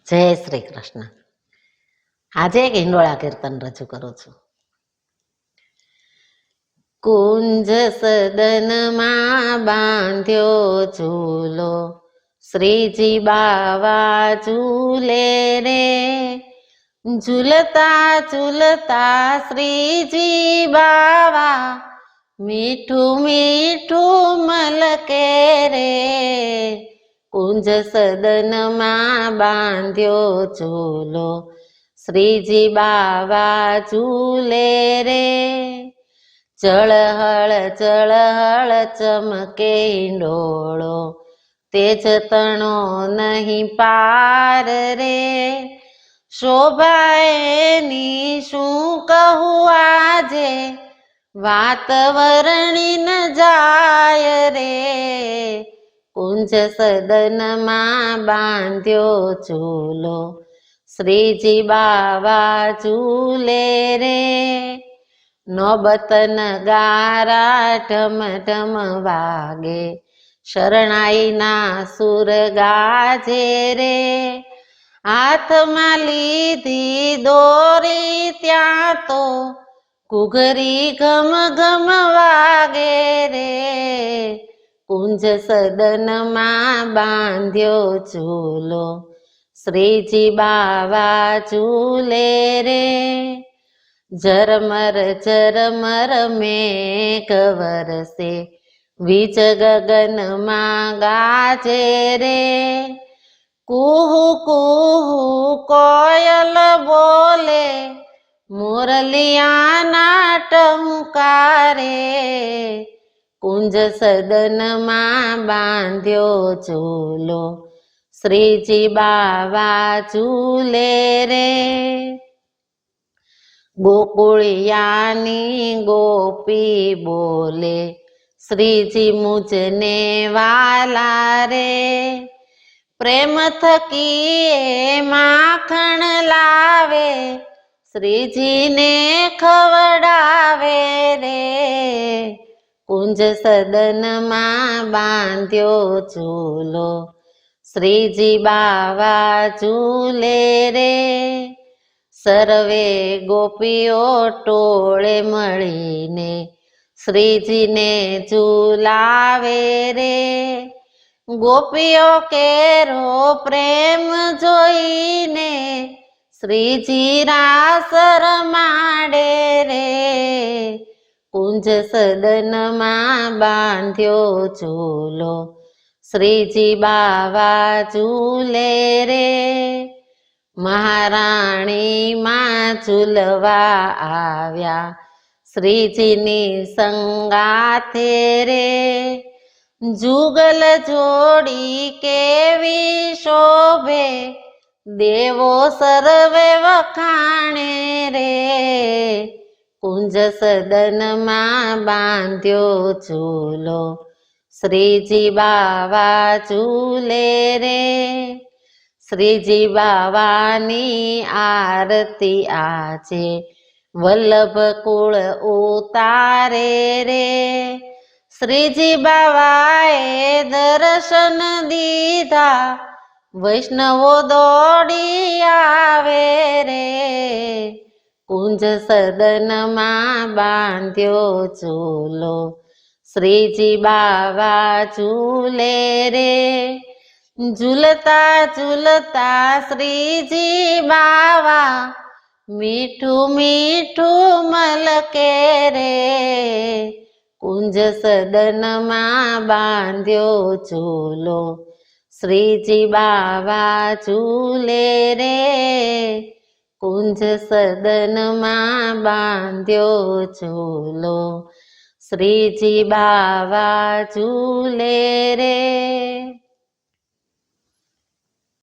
જય શ્રી કૃષ્ણ. આજે એક હિંડોળા કીર્તન રજૂ કરું છું. કુંજ સદનમાં બાંધ્યો ઝૂલો, શ્રીજી બાવા ઝૂલે રે. ઝૂલતા ઝૂલતા શ્રીજી બાવા મીઠું મીઠું મલકે રે. કુંજ સદનમાં બાંધ્યો ઝૂલો, શ્રીજી બાવા ઝૂલે રે. ચળહળ ચમકે હિંડોળો, તેજ તણો નહીં પાર રે. શોભા એની શું કહું આજે, વાત વર્ણી ન જાય રે. કુંજ સદનમાં બાંધ્યો ઝૂલો, શ્રીજી બાવા ઝૂલે રે. નોબત નગારા ઢમ ઢમ વાગે, શરણાઈના સુર ગાજે રે. હાથમાં લીધી દોરી ત્યાં તો ઘૂઘરી ઘમ ઘમ વાગે રે. કુંજ સદનમાં બાંધ્યો ઝૂલો, શ્રીજી બાવા ઝૂલે રે. ઝરમર મેઘ વરસે, વીજ ગગનમાં ગાજે રે. કુહુ કુહુ કોયલ બોલે, મોરલિયાના ટંકારે. કુંજ સદનમાં બાંધ્યો ઝૂલો, શ્રીજી બાવા ઝૂલે રે. ગોકુળિયાની ગોપી બોલે, શ્રીજી મુજને વાલા રે. પ્રેમ થકી એ માખણ લાવે, શ્રીજીને ખવડાવે રે. કુંજ સદનમાં બાંધ્યો ઝૂલો, શ્રીજી બાવા ઝૂલે રે. સર્વે ગોપીઓ ટોળે મળીને, શ્રીજીને ઝૂલાવે રે. ગોપીઓ કેરો પ્રેમ જોઈને, શ્રીજી રાસ રમાડે રે. કુંજ સદનમાં બાંધ્યો ઝૂલો, શ્રીજી બાવા ઝૂલે રે. મહારાણી માં ઝૂલવા આવ્યા, શ્રીજીની સંગાથે રે. જુગલ જોડી કેવી શોભે, દેવો સર્વે વખાણે રે. કુંજ સદનમાં બાંધ્યો ઝૂલો, શ્રીજી બાવા ઝૂલે રે. શ્રીજી બાવાની આરતી આજે, વલ્લભ કુળ ઉતારે રે. શ્રીજી બાવાએ દર્શન દીધા, વૈષ્ણવો દોડી આવે રે. કુંજ સદનમાં બાંધ્યો ઝૂલો, શ્રીજી બાવા ઝૂલે રે. ઝૂલતા ઝૂલતા શ્રીજી બાવા મીઠું મીઠું મલકે રે. કુંજ સદનમાં બાંધ્યો ઝૂલો, શ્રીજી બાવા ઝૂલે રે. કુંજ સદનમાં બાંધ્યો ઝૂલો, શ્રીજી બાવા ઝૂલે રે.